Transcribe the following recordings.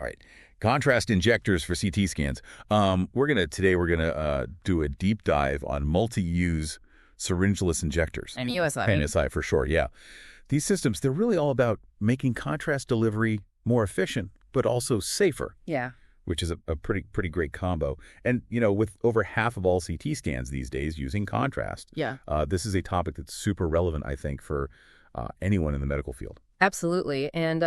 All right. Contrast injectors for CT scans. Today we're gonna do a deep dive on multi-use syringeless injectors. MUSI. MUSI for short, yeah. These systems, they're really all about making contrast delivery more efficient, but also safer. Yeah. Which is a pretty great combo. And, with over half of all CT scans these days using contrast, Yeah. this is a topic that's super relevant, I think, for anyone in the medical field. Absolutely. And,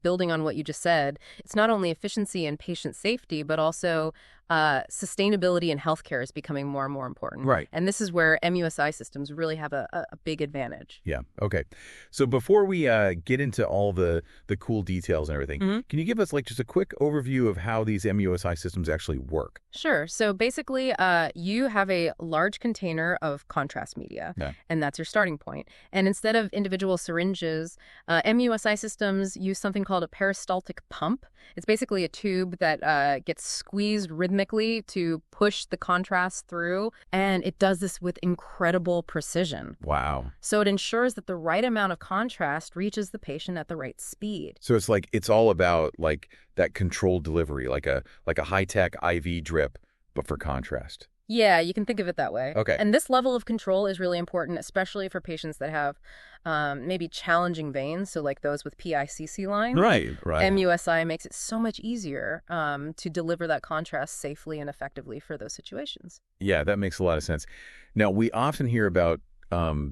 building on what you just said, it's not only efficiency and patient safety, but also sustainability in healthcare is becoming more and more important. Right. And this is where MUSI systems really have a big advantage. Yeah. Okay. So before we get into all the cool details and everything, can you give us just a quick overview of how these MUSI systems actually work? Sure. So basically, you have a large container of contrast media, and that's your starting point. And instead of individual syringes, MUSI systems use something called a peristaltic pump. It's basically a tube that gets squeezed rhythmically to push the contrast through, and it does this with incredible precision. Wow. So it ensures that the right amount of contrast reaches the patient at the right speed. So it's all about that controlled delivery, like a high-tech IV drip, but for contrast. Yeah, you can think of it that way. Okay. And this level of control is really important, especially for patients that have maybe challenging veins, so like those with PICC lines. Right. MUSI makes it so much easier to deliver that contrast safely and effectively for those situations. Yeah, that makes a lot of sense. Now, we often hear about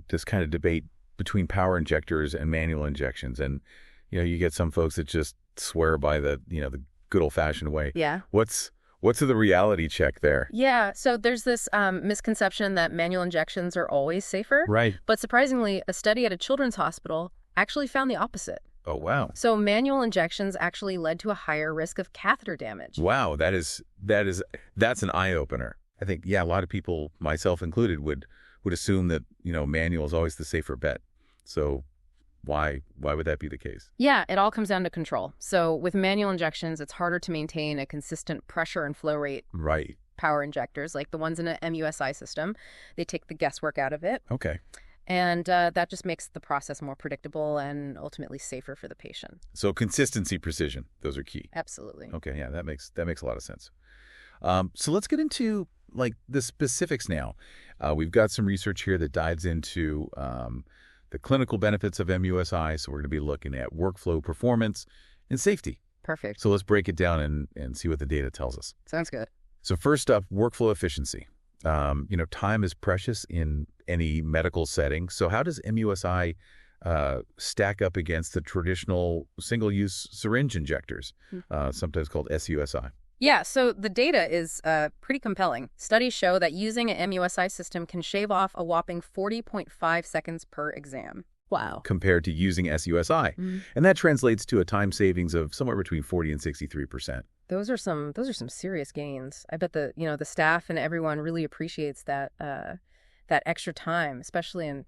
this kind of debate between power injectors and manual injections. And, you get some folks that just swear by the good old-fashioned way. Yeah. What's the reality check there? Yeah, so there's this misconception that manual injections are always safer. Right. But surprisingly, a study at a children's hospital actually found the opposite. Oh, wow. So manual injections actually led to a higher risk of catheter damage. Wow, that's an eye-opener. I think, a lot of people, myself included, would assume that, manual is always the safer bet. So why would that be the case? Yeah, it all comes down to control. So with manual injections, it's harder to maintain a consistent pressure and flow rate. Right. Power injectors, like the ones in an MUSI system, they take the guesswork out of it. Okay. And that just makes the process more predictable and ultimately safer for the patient. So consistency, precision, those are key. Absolutely. Okay, yeah, that makes a lot of sense. So let's get into the specifics now. We've got some research here that dives into the clinical benefits of MUSI. So we're going to be looking at workflow performance and safety. Perfect. So let's break it down and see what the data tells us. Sounds good. So first up, workflow efficiency. Time is precious in any medical setting. So how does MUSI stack up against the traditional single-use syringe injectors, sometimes called SUSI? Yeah, so the data is pretty compelling. Studies show that using an MUSI system can shave off a whopping 40.5 seconds per exam. Wow. Compared to using SUSI. And that translates to a time savings of somewhere between 40 and 63%. Those are some serious gains. I bet the staff and everyone really appreciates that extra time, especially in,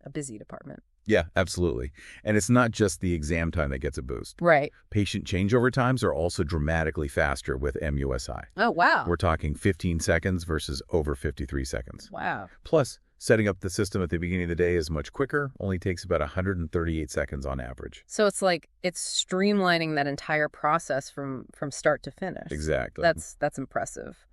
a busy department. Yeah, absolutely. And it's not just the exam time that gets a boost. Right. Patient changeover times are also dramatically faster with MUSI. Oh, wow. We're talking 15 seconds versus over 53 seconds. Wow. Plus, setting up the system at the beginning of the day is much quicker, only takes about 138 seconds on average. So it's streamlining that entire process from start to finish. Exactly. That's impressive.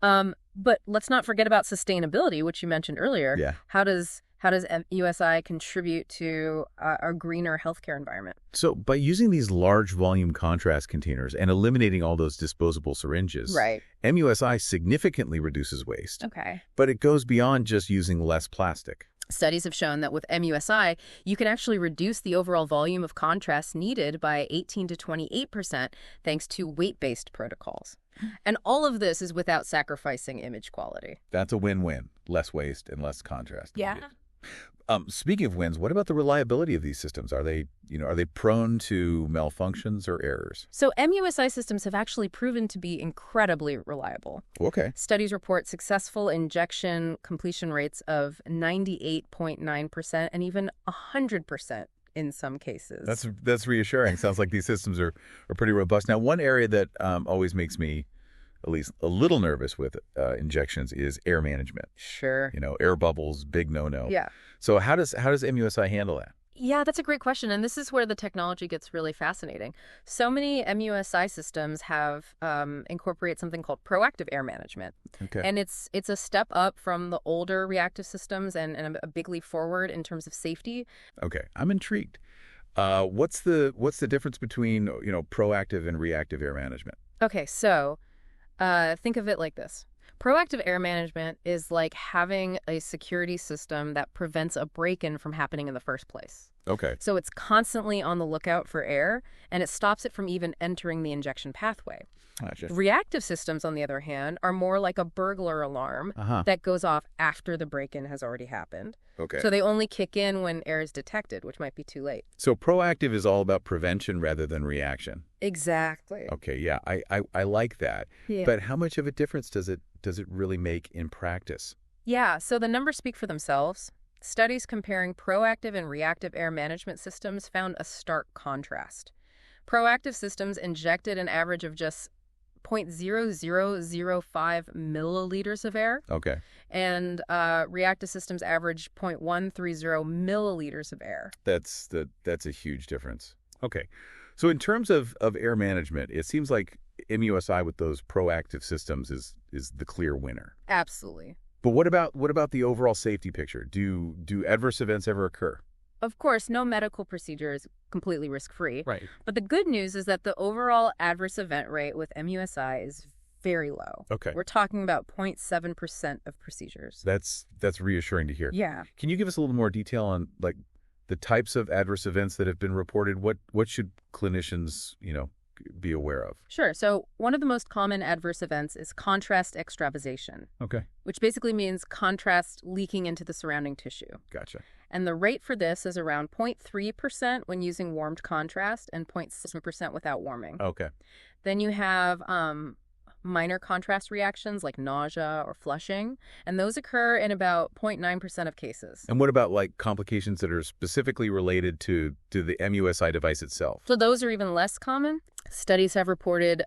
But let's not forget about sustainability, which you mentioned earlier. Yeah. How does MUSI contribute to a greener healthcare environment? So by using these large volume contrast containers and eliminating all those disposable syringes, right, MUSI significantly reduces waste. Okay. But it goes beyond just using less plastic. Studies have shown that with MUSI, you can actually reduce the overall volume of contrast needed by 18 to 28% thanks to weight-based protocols. And all of this is without sacrificing image quality. That's a win-win. Less waste and less contrast. Yeah. Speaking of wins, what about the reliability of these systems? Are they prone to malfunctions or errors? So MUSI systems have actually proven to be incredibly reliable. Okay. Studies report successful injection completion rates of 98.9% and even 100% in some cases. That's reassuring. Sounds like these systems are pretty robust. Now, one area that always makes me at least a little nervous with injections is air management. Sure. Air bubbles, big no-no. Yeah. So how does MUSI handle that? Yeah, that's a great question. And this is where the technology gets really fascinating. So many MUSI systems have incorporate something called proactive air management. Okay. And it's a step up from the older reactive systems and a big leap forward in terms of safety. Okay, I'm intrigued. What's the difference between, proactive and reactive air management? Okay, so think of it like this. Proactive air management is like having a security system that prevents a break-in from happening in the first place. Okay. So it's constantly on the lookout for air, and it stops it from even entering the injection pathway. Gotcha. Reactive systems, on the other hand, are more like a burglar alarm that goes off after the break-in has already happened. Okay. So they only kick in when air is detected, which might be too late. So proactive is all about prevention rather than reaction. Exactly. Okay, yeah, I like that. Yeah. But how much of a difference does it really make in practice? Yeah, so the numbers speak for themselves. Studies comparing proactive and reactive air management systems found a stark contrast. Proactive systems injected an average of just 0.0005 milliliters of air, Okay. and reactive systems averaged 0.130 milliliters of air. That's a huge difference. Okay. So in terms of air management, it seems like MUSI with those proactive systems is the clear winner. Absolutely. But what about the overall safety picture? Do adverse events ever occur? Of course, no medical procedure is completely risk-free. Right. But the good news is that the overall adverse event rate with MUSI is very low. Okay. We're talking about 0.7% of procedures. That's reassuring to hear. Yeah. Can you give us a little more detail on like the types of adverse events that have been reported? What should clinicians, be aware of? Sure. So one of the most common adverse events is contrast extravasation, Okay. which basically means contrast leaking into the surrounding tissue. Gotcha. And the rate for this is around 0.3% when using warmed contrast and 0.6% without warming. Okay. Then you have minor contrast reactions like nausea or flushing, and those occur in about 0.9% of cases. And what about like complications that are specifically related to the MUSI device itself? So those are even less common. Studies have reported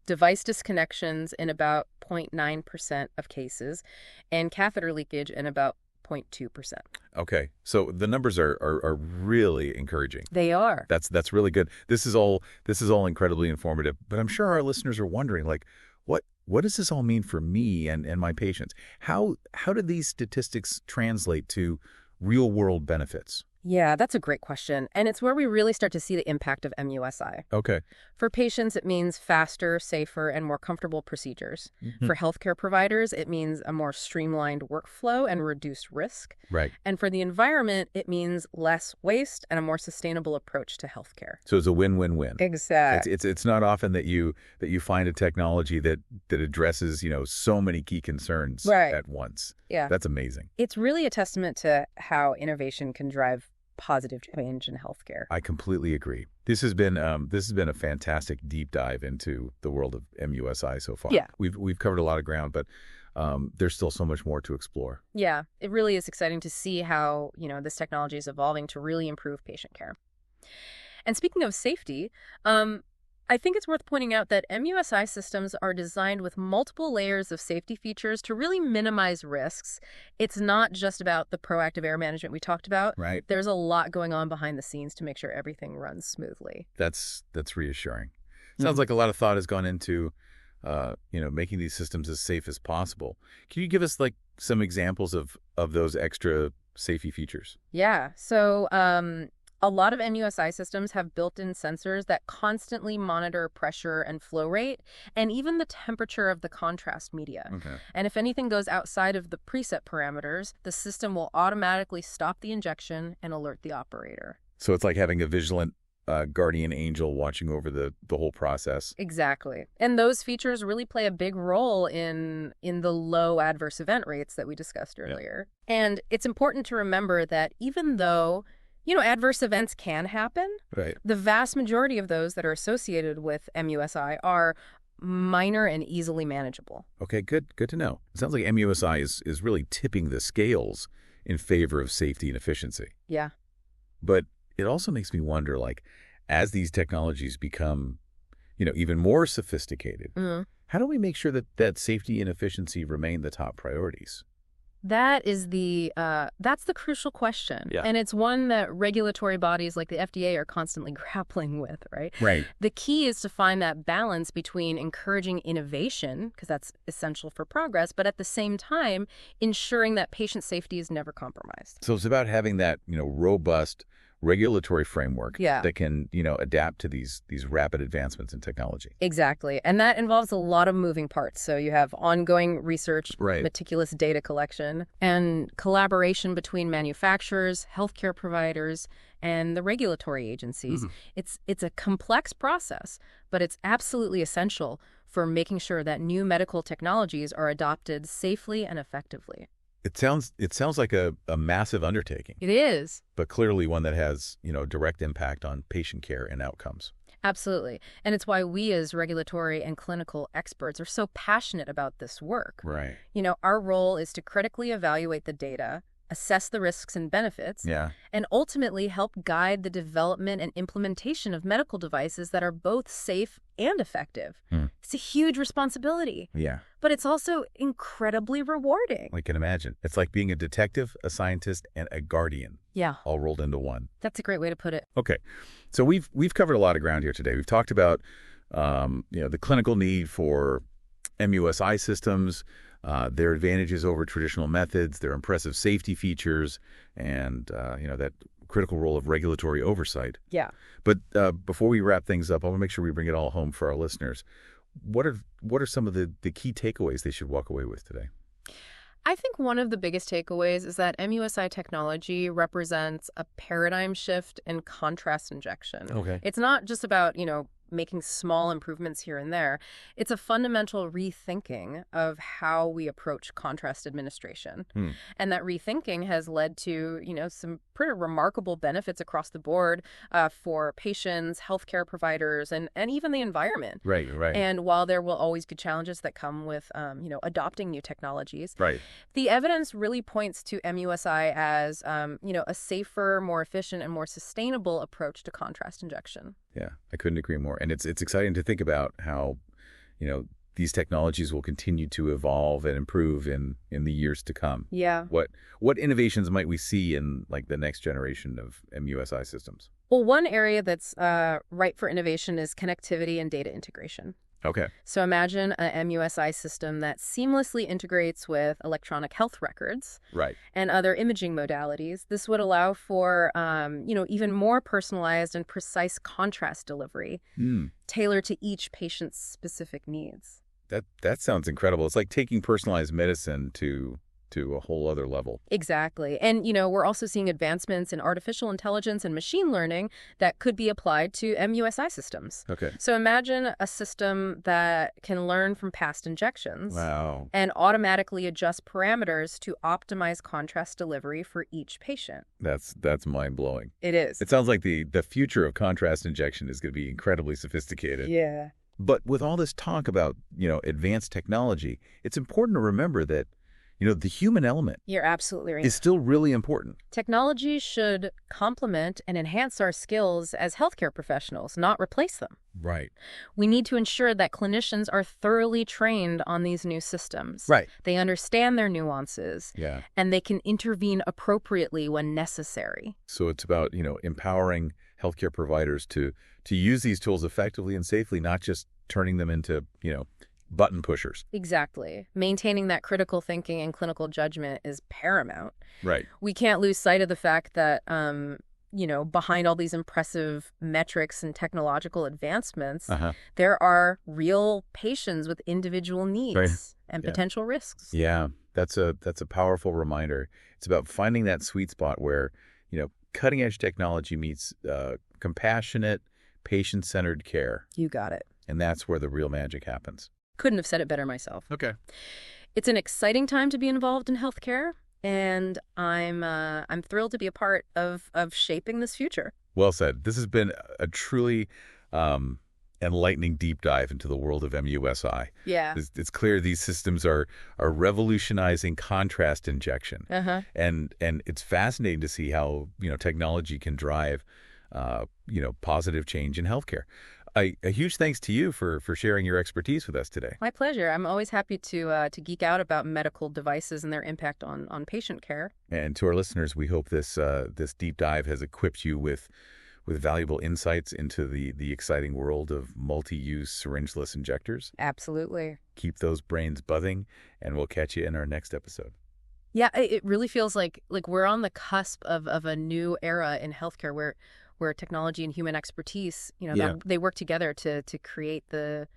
device disconnections in about 0.9% of cases and catheter leakage in about 0.2%. Okay. So the numbers are really encouraging. They are. That's really good. This is all incredibly informative, but I'm sure our listeners are wondering like what does this all mean for me and my patients? How do these statistics translate to real-world benefits? Yeah, that's a great question. And it's where we really start to see the impact of MUSI. Okay. For patients, it means faster, safer, and more comfortable procedures. Mm-hmm. For healthcare providers, it means a more streamlined workflow and reduced risk. Right. And for the environment, it means less waste and a more sustainable approach to healthcare. So it's a win-win-win. Exactly. It's not often that you find a technology that addresses, so many key concerns at once. Yeah. That's amazing. It's really a testament to how innovation can drive positive change in healthcare. I completely agree. This has been a fantastic deep dive into the world of MUSI so far. Yeah. We've covered a lot of ground, but there's still so much more to explore. Yeah, it really is exciting to see how, this technology is evolving to really improve patient care. And speaking of safety, I think it's worth pointing out that MUSI systems are designed with multiple layers of safety features to really minimize risks. It's not just about the proactive air management we talked about. Right. There's a lot going on behind the scenes to make sure everything runs smoothly. That's reassuring. Sounds like a lot of thought has gone into, making these systems as safe as possible. Can you give us like some examples of those extra safety features? Yeah. So, a lot of MUSI systems have built-in sensors that constantly monitor pressure and flow rate, and even the temperature of the contrast media. Okay. And if anything goes outside of the preset parameters, the system will automatically stop the injection and alert the operator. So it's like having a vigilant guardian angel watching over the whole process. Exactly. And those features really play a big role in the low adverse event rates that we discussed earlier. Yeah. And it's important to remember that even though adverse events can happen. Right. The vast majority of those that are associated with MUSI are minor and easily manageable. Okay, good to know. It sounds like MUSI is really tipping the scales in favor of safety and efficiency. Yeah. But it also makes me wonder, like, as these technologies become, even more sophisticated, how do we make sure that safety and efficiency remain the top priorities? That's the crucial question. Yeah. And it's one that regulatory bodies like the FDA are constantly grappling with, right? Right. The key is to find that balance between encouraging innovation, because that's essential for progress, but at the same time, ensuring that patient safety is never compromised. So it's about having that, robust regulatory framework that can, adapt to these rapid advancements in technology. Exactly. And that involves a lot of moving parts. So you have ongoing research, meticulous data collection, and collaboration between manufacturers, healthcare providers, and the regulatory agencies. It's a complex process, but it's absolutely essential for making sure that new medical technologies are adopted safely and effectively. It sounds like a massive undertaking. It is. But clearly one that has, direct impact on patient care and outcomes. Absolutely. And it's why we as regulatory and clinical experts are so passionate about this work. Right. Our role is to critically evaluate the data, assess the risks and benefits, and ultimately help guide the development and implementation of medical devices that are both safe and effective. It's a huge responsibility. Yeah. But it's also incredibly rewarding. I can imagine. It's like being a detective, a scientist, and a guardian. Yeah. All rolled into one. That's a great way to put it. Okay. So we've covered a lot of ground here today. We've talked about the clinical need for MUSI systems, their advantages over traditional methods, their impressive safety features, and that critical role of regulatory oversight. Yeah. But before we wrap things up, I want to make sure we bring it all home for our listeners. What are some of the key takeaways they should walk away with today? I think one of the biggest takeaways is that MUSI technology represents a paradigm shift in contrast injection. Okay. It's not just about, making small improvements here and there. It's a fundamental rethinking of how we approach contrast administration. And that rethinking has led to, some pretty remarkable benefits across the board for patients, healthcare providers, and even the environment. Right. And while there will always be challenges that come with, adopting new technologies, the evidence really points to MUSI as, a safer, more efficient, and more sustainable approach to contrast injection. Yeah, I couldn't agree more. And it's exciting to think about how, these technologies will continue to evolve and improve in the years to come. Yeah. What innovations might we see in the next generation of MUSI systems? Well, one area that's ripe for innovation is connectivity and data integration. Okay. So imagine a MUSI system that seamlessly integrates with electronic health records and other imaging modalities. This would allow for, even more personalized and precise contrast delivery tailored to each patient's specific needs. That sounds incredible. It's like taking personalized medicine to a whole other level. Exactly. And, we're also seeing advancements in artificial intelligence and machine learning that could be applied to MUSI systems. Okay. So imagine a system that can learn from past injections. Wow. And automatically adjust parameters to optimize contrast delivery for each patient. That's mind-blowing. It is. It sounds like the future of contrast injection is going to be incredibly sophisticated. Yeah. But with all this talk about, advanced technology, it's important to remember that the human element You're absolutely right. is still really important. Technology should complement and enhance our skills as healthcare professionals, not replace them. Right. We need to ensure that clinicians are thoroughly trained on these new systems. Right. They understand their nuances. Yeah. And they can intervene appropriately when necessary. So it's about, empowering healthcare providers to use these tools effectively and safely, not just turning them into, button pushers. Exactly. Maintaining that critical thinking and clinical judgment is paramount. Right. We can't lose sight of the fact that, behind all these impressive metrics and technological advancements, there are real patients with individual needs and potential risks. Yeah, that's a powerful reminder. It's about finding that sweet spot where, cutting edge technology meets compassionate, patient-centered care. You got it. And that's where the real magic happens. Couldn't have said it better myself. Okay. It's an exciting time to be involved in healthcare, and I'm thrilled to be a part of shaping this future. Well said. This has been a truly enlightening deep dive into the world of MUSI. Yeah. It's clear these systems are revolutionizing contrast injection. And it's fascinating to see how, technology can drive, positive change in healthcare. A huge thanks to you for sharing your expertise with us today. My pleasure. I'm always happy to geek out about medical devices and their impact on patient care. And to our listeners, we hope this deep dive has equipped you with valuable insights into the exciting world of multi-use syringeless injectors. Absolutely. Keep those brains buzzing, and we'll catch you in our next episode. Yeah, it really feels like we're on the cusp of a new era in healthcare where technology and human expertise, they work together to create the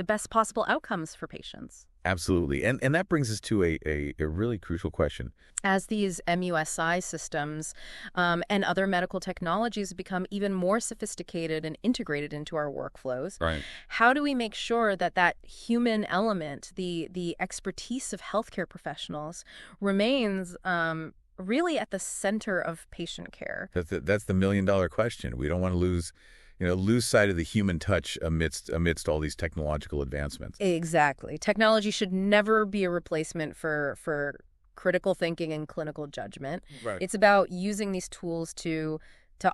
best possible outcomes for patients. Absolutely. And that brings us to a really crucial question. As these MUSI systems and other medical technologies become even more sophisticated and integrated into our workflows, right, how do we make sure that human element, the expertise of healthcare professionals, remains really at the center of patient care? That's the million-dollar question. We don't want to lose sight of the human touch amidst all these technological advancements. Exactly. Technology should never be a replacement for critical thinking and clinical judgment. Right. It's about using these tools to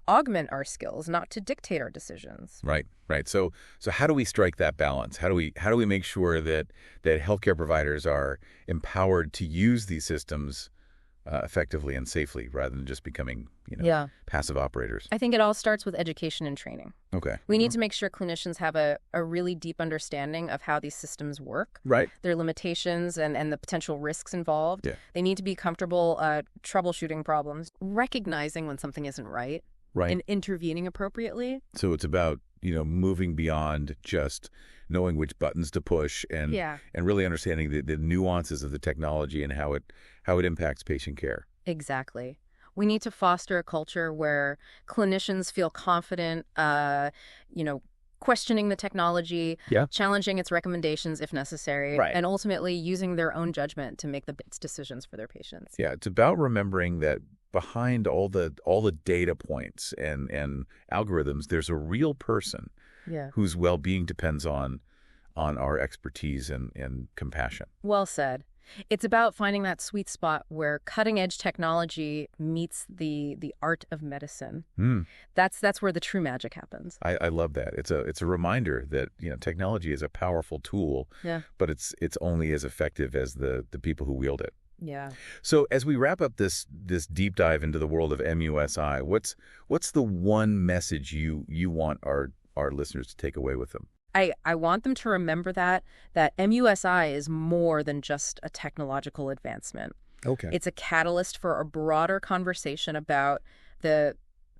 augment our skills, not to dictate our decisions. Right. So how do we strike that balance? How do we make sure that healthcare providers are empowered to use these systems effectively and safely, rather than just becoming, passive operators? I think it all starts with education and training. Okay. We need to make sure clinicians have a really deep understanding of how these systems work, right, their limitations and the potential risks involved. Yeah. They need to be comfortable troubleshooting problems, recognizing when something isn't right, and intervening appropriately. So it's about, moving beyond just knowing which buttons to push and really understanding the nuances of the technology and how it impacts patient care. Exactly. We need to foster a culture where clinicians feel confident, questioning the technology, challenging its recommendations if necessary, and ultimately using their own judgment to make the best decisions for their patients. Yeah, it's about remembering that behind all the data points and algorithms, there's a real person whose well-being depends on our expertise and compassion. Well said. It's about finding that sweet spot where cutting-edge technology meets the art of medicine. That's where the true magic happens. I love that. It's a reminder that technology is a powerful tool, but it's only as effective as the people who wield it. Yeah. So as we wrap up this deep dive into the world of MUSI, what's the one message you want our listeners to take away with them? I want them to remember that MUSI is more than just a technological advancement. Okay. It's a catalyst for a broader conversation about the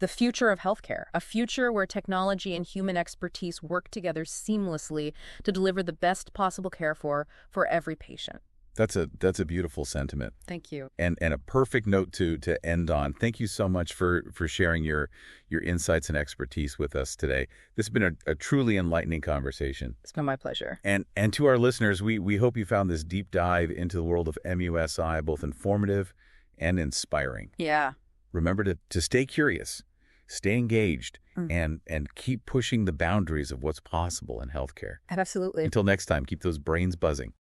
future of healthcare, a future where technology and human expertise work together seamlessly to deliver the best possible care for every patient. That's a beautiful sentiment. Thank you. And a perfect note to end on. Thank you so much for sharing your insights and expertise with us today. This has been a truly enlightening conversation. It's been my pleasure. And to our listeners, we hope you found this deep dive into the world of MUSI both informative and inspiring. Yeah. Remember to stay curious, stay engaged, and keep pushing the boundaries of what's possible in healthcare. Absolutely. Until next time, keep those brains buzzing.